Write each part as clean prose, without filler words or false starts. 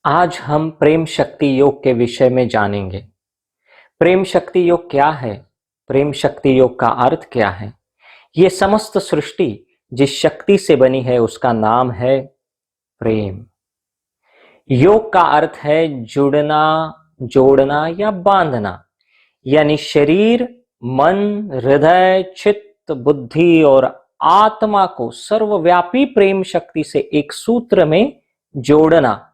आज हम प्रेम शक्ति योग के विषय में जानेंगे। प्रेम शक्ति योग क्या है? प्रेम शक्ति योग का अर्थ क्या है? ये समस्त सृष्टि जिस शक्ति से बनी है उसका नाम है प्रेम। योग का अर्थ है जुड़ना, जोड़ना या बांधना, यानी शरीर, मन, हृदय, चित्त, बुद्धि और आत्मा को सर्वव्यापी प्रेम शक्ति से एक सूत्र में जोड़ना।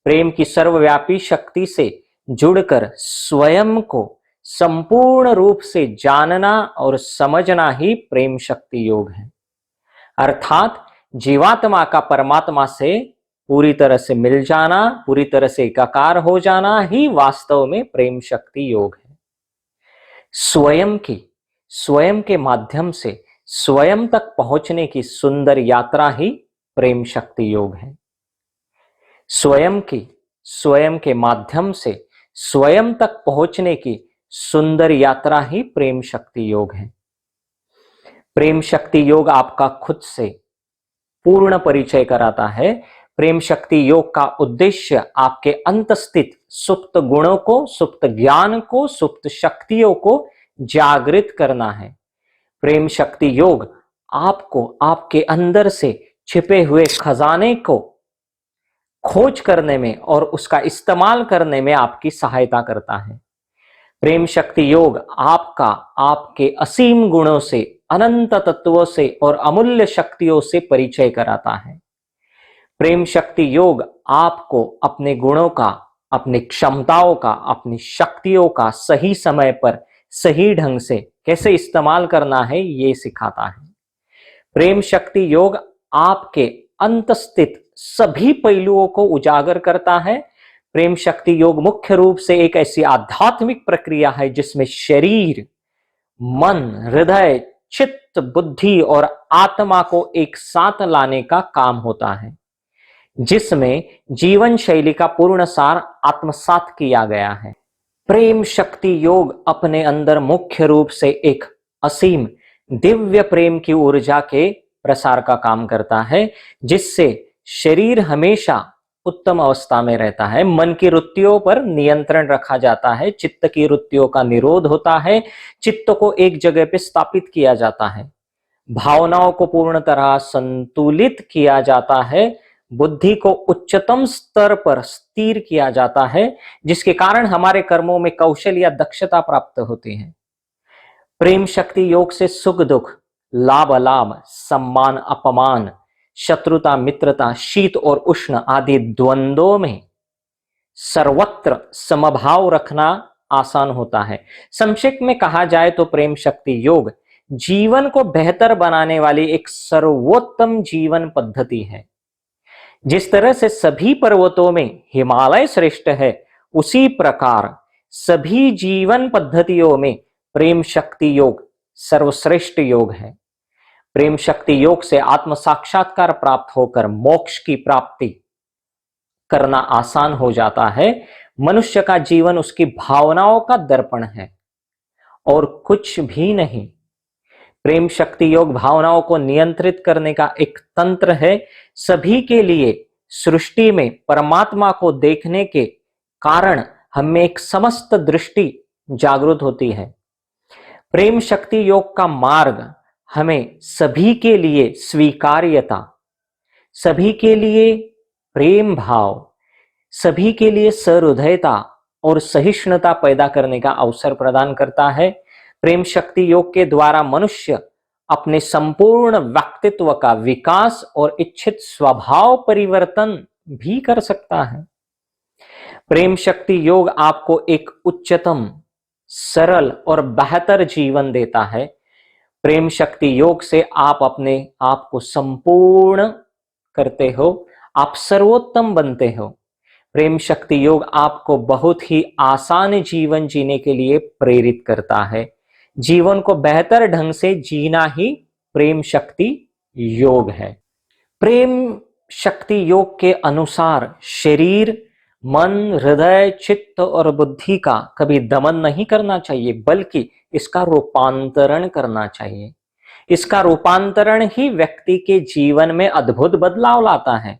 प्रेम की सर्वव्यापी शक्ति से जुड़कर स्वयं को संपूर्ण रूप से जानना और समझना ही प्रेम शक्ति योग है। अर्थात जीवात्मा का परमात्मा से पूरी तरह से मिल जाना, पूरी तरह से एकाकार हो जाना ही वास्तव में प्रेम शक्ति योग है। स्वयं के माध्यम से स्वयं तक पहुंचने की सुंदर यात्रा ही प्रेम शक्ति योग है। स्वयं के माध्यम से स्वयं तक पहुंचने की सुंदर यात्रा ही प्रेम शक्ति योग है। प्रेम शक्ति योग आपका खुद से पूर्ण परिचय कराता है। प्रेम शक्ति योग का उद्देश्य आपके अंतस्थित सुप्त गुणों को, सुप्त ज्ञान को, सुप्त शक्तियों को जागृत करना है। प्रेम शक्ति योग आपको आपके अंदर से छिपे हुए खजाने को खोज करने में और उसका इस्तेमाल करने में आपकी सहायता करता है। प्रेम शक्ति योग आपके असीम गुणों से, अनंत तत्वों से और अमूल्य शक्तियों से परिचय कराता है। प्रेम शक्ति योग आपको अपने गुणों का, अपनी क्षमताओं का, अपनी शक्तियों का सही समय पर सही ढंग से कैसे इस्तेमाल करना है ये सिखाता है। प्रेम शक्ति योग आपके अंतस्थित सभी पहलुओं को उजागर करता है। प्रेम शक्ति योग मुख्य रूप से एक ऐसी आध्यात्मिक प्रक्रिया है जिसमें शरीर, मन, हृदय, चित्त, बुद्धि और आत्मा को एक साथ लाने का काम होता है, जिसमें जीवन शैली का पूर्ण सार आत्मसात किया गया है। प्रेम शक्ति योग अपने अंदर मुख्य रूप से एक असीम दिव्य प्रेम की ऊर्जा के प्रसार का काम करता है, जिससे शरीर हमेशा उत्तम अवस्था में रहता है। मन की वृत्तियों पर नियंत्रण रखा जाता है, चित्त की वृत्तियों का निरोध होता है, चित्त को एक जगह पे स्थापित किया जाता है, भावनाओं को पूर्ण तरह संतुलित किया जाता है, बुद्धि को उच्चतम स्तर पर स्थिर किया जाता है, जिसके कारण हमारे कर्मों में कौशल या दक्षता प्राप्त होती है। प्रेम शक्ति योग से सुख दुख, लाभ अलाभ, सम्मान अपमान, शत्रुता मित्रता, शीत और उष्ण आदि द्वंद्वों में सर्वत्र समभाव रखना आसान होता है। संक्षिप्त में कहा जाए तो प्रेम शक्ति योग जीवन को बेहतर बनाने वाली एक सर्वोत्तम जीवन पद्धति है। जिस तरह से सभी पर्वतों में हिमालय श्रेष्ठ है, उसी प्रकार सभी जीवन पद्धतियों में प्रेम शक्ति योग सर्वश्रेष्ठ योग है। प्रेम शक्ति योग से आत्म साक्षात्कार प्राप्त होकर मोक्ष की प्राप्ति करना आसान हो जाता है। मनुष्य का जीवन उसकी भावनाओं का दर्पण है और कुछ भी नहीं। प्रेम शक्ति योग भावनाओं को नियंत्रित करने का एक तंत्र है। सभी के लिए सृष्टि में परमात्मा को देखने के कारण हमें एक समस्त दृष्टि जागृत होती है। प्रेम शक्ति योग का मार्ग हमें सभी के लिए स्वीकार्यता, सभी के लिए प्रेम भाव, सभी के लिए सहृदयता और सहिष्णुता पैदा करने का अवसर प्रदान करता है। प्रेम शक्ति योग के द्वारा मनुष्य अपने संपूर्ण व्यक्तित्व का विकास और इच्छित स्वभाव परिवर्तन भी कर सकता है। प्रेम शक्ति योग आपको एक उच्चतम, सरल और बेहतर जीवन देता है। प्रेम शक्ति योग से आप अपने आप को संपूर्ण करते हो, आप सर्वोत्तम बनते हो। प्रेम शक्ति योग आपको बहुत ही आसान जीवन जीने के लिए प्रेरित करता है। जीवन को बेहतर ढंग से जीना ही प्रेम शक्ति योग है। प्रेम शक्ति योग के अनुसार शरीर, मन, हृदय, चित्त और बुद्धि का कभी दमन नहीं करना चाहिए, बल्कि इसका रूपांतरण करना चाहिए। इसका रूपांतरण ही व्यक्ति के जीवन में अद्भुत बदलाव लाता है।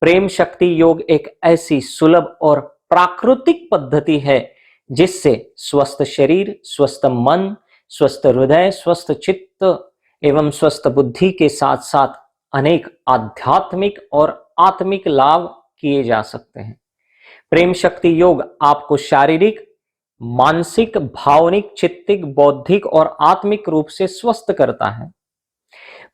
प्रेम शक्ति योग एक ऐसी सुलभ और प्राकृतिक पद्धति है जिससे स्वस्थ शरीर, स्वस्थ मन, स्वस्थ हृदय, स्वस्थ चित्त एवं स्वस्थ बुद्धि के साथ साथ अनेक आध्यात्मिक और आत्मिक लाभ किए जा सकते हैं। प्रेम शक्ति योग आपको शारीरिक, मानसिक, भावनिक, चित्तिक, बौद्धिक और आत्मिक रूप से स्वस्थ करता है।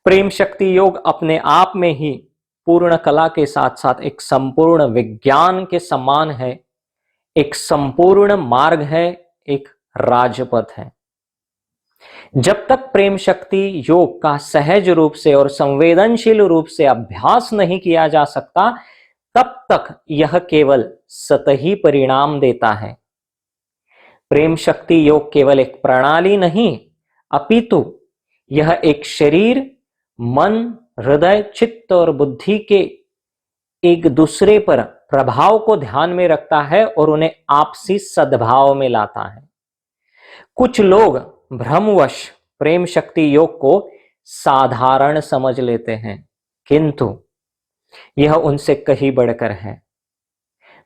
प्रेम शक्ति योग अपने आप में ही पूर्ण कला के साथ साथ एक संपूर्ण विज्ञान के समान है, एक संपूर्ण मार्ग है, एक राजपथ है। जब तक प्रेम शक्ति योग का सहज रूप से और संवेदनशील रूप से अभ्यास नहीं किया जा सकता, तब तक यह केवल सतही परिणाम देता है। प्रेम शक्ति योग केवल एक प्रणाली नहीं, अपितु यह एक शरीर, मन, हृदय, चित्त और बुद्धि के एक दूसरे पर प्रभाव को ध्यान में रखता है और उन्हें आपसी सद्भाव में लाता है। कुछ लोग भ्रमवश प्रेम शक्ति योग को साधारण समझ लेते हैं, किंतु यह उनसे कहीं बढ़कर है।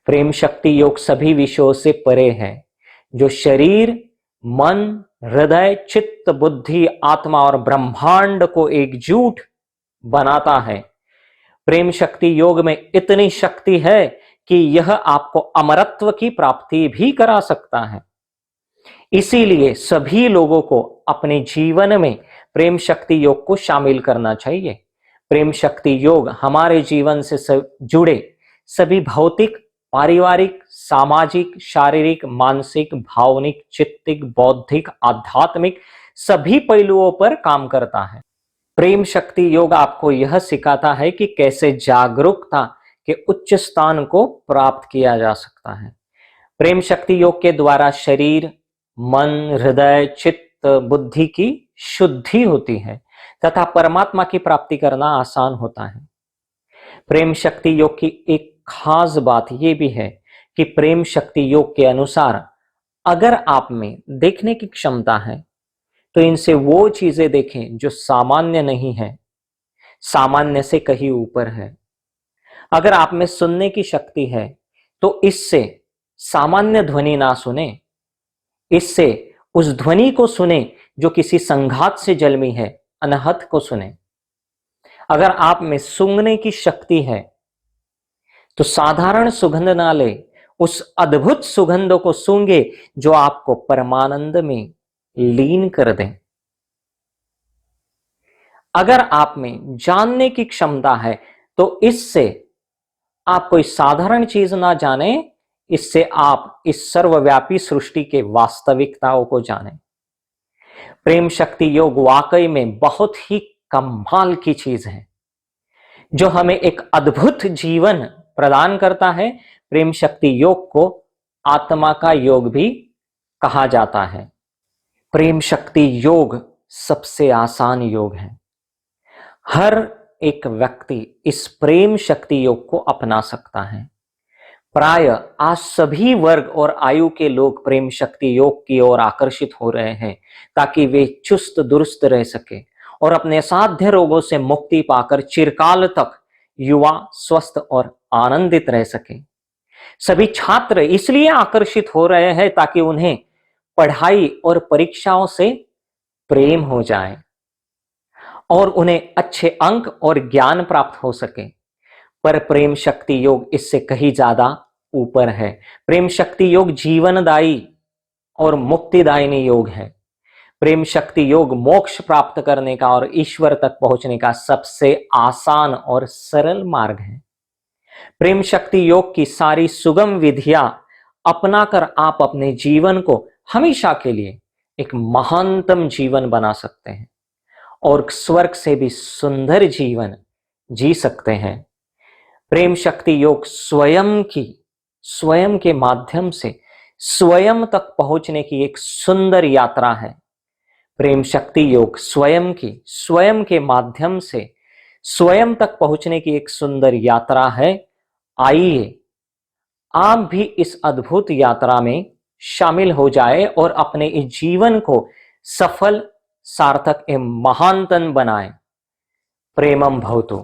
प्रेम शक्ति योग सभी विषयों से परे है, जो शरीर, मन, हृदय, चित्त, बुद्धि, आत्मा और ब्रह्मांड को एकजुट बनाता है। प्रेम शक्ति योग में इतनी शक्ति है कि यह आपको अमरत्व की प्राप्ति भी करा सकता है। इसीलिए सभी लोगों को अपने जीवन में प्रेम शक्ति योग को शामिल करना चाहिए। प्रेम शक्ति योग हमारे जीवन से जुड़े सभी भौतिक, पारिवारिक, सामाजिक, शारीरिक, मानसिक, भावनिक, चित्तिक, बौद्धिक, आध्यात्मिक सभी पहलुओं पर काम करता है। प्रेम शक्ति योग आपको यह सिखाता है कि कैसे जागरूकता के उच्च स्थान को प्राप्त किया जा सकता है। प्रेम शक्ति योग के द्वारा शरीर, मन, हृदय, चित्त, बुद्धि की शुद्धि होती है तथा परमात्मा की प्राप्ति करना आसान होता है। प्रेम शक्ति योग की एक खास बात यह भी है कि प्रेम शक्ति योग के अनुसार अगर आप में देखने की क्षमता है तो इनसे वो चीजें देखें जो सामान्य नहीं है, सामान्य से कहीं ऊपर है। अगर आप में सुनने की शक्ति है तो इससे सामान्य ध्वनि ना सुने, इससे उस ध्वनि को सुने जो किसी संघात से जन्मी है, अनहत को सुने। अगर आप में सूंघने की शक्ति है तो साधारण सुगंध ना ले, उस अद्भुत सुगंध को सूंघे जो आपको परमानंद में लीन कर दें। अगर आप में जानने की क्षमता है तो इससे आप कोई साधारण चीज ना जाने, इससे आप इस सर्वव्यापी सृष्टि के वास्तविकताओं को जाने। प्रेम शक्ति योग वाकई में बहुत ही कमाल की चीज है जो हमें एक अद्भुत जीवन प्रदान करता है। प्रेम शक्ति योग को आत्मा का योग भी कहा जाता है। प्रेम शक्ति योग सबसे आसान योग है। हर एक व्यक्ति इस प्रेम शक्ति योग को अपना सकता है। प्राय आज सभी वर्ग और आयु के लोग प्रेम शक्ति योग की ओर आकर्षित हो रहे हैं ताकि वे चुस्त दुरुस्त रह सके और अपने साध्य रोगों से मुक्ति पाकर चिरकाल तक युवा, स्वस्थ और आनंदित रह सके। सभी छात्र इसलिए आकर्षित हो रहे हैं ताकि उन्हें पढ़ाई और परीक्षाओं से प्रेम हो जाए और उन्हें अच्छे अंक और ज्ञान प्राप्त हो सके। पर प्रेम शक्ति योग इससे कहीं ज्यादा ऊपर है। प्रेम शक्ति योग जीवनदायी और मुक्तिदायिनी योग है। प्रेम शक्ति योग मोक्ष प्राप्त करने का और ईश्वर तक पहुंचने का सबसे आसान और सरल मार्ग है। प्रेम शक्ति योग की सारी सुगम विधियां अपनाकर आप अपने जीवन को हमेशा के लिए एक महानतम जीवन बना सकते हैं और स्वर्ग से भी सुंदर जीवन जी सकते हैं। प्रेम शक्ति योग स्वयं के माध्यम से स्वयं तक पहुंचने की एक सुंदर यात्रा है। प्रेम शक्ति योग स्वयं के माध्यम से स्वयं तक पहुंचने की एक सुंदर यात्रा है। आइए आप भी इस अद्भुत यात्रा में शामिल हो जाए और अपने इस जीवन को सफल, सार्थक एवं महानतम बनाए। प्रेमम भवतु।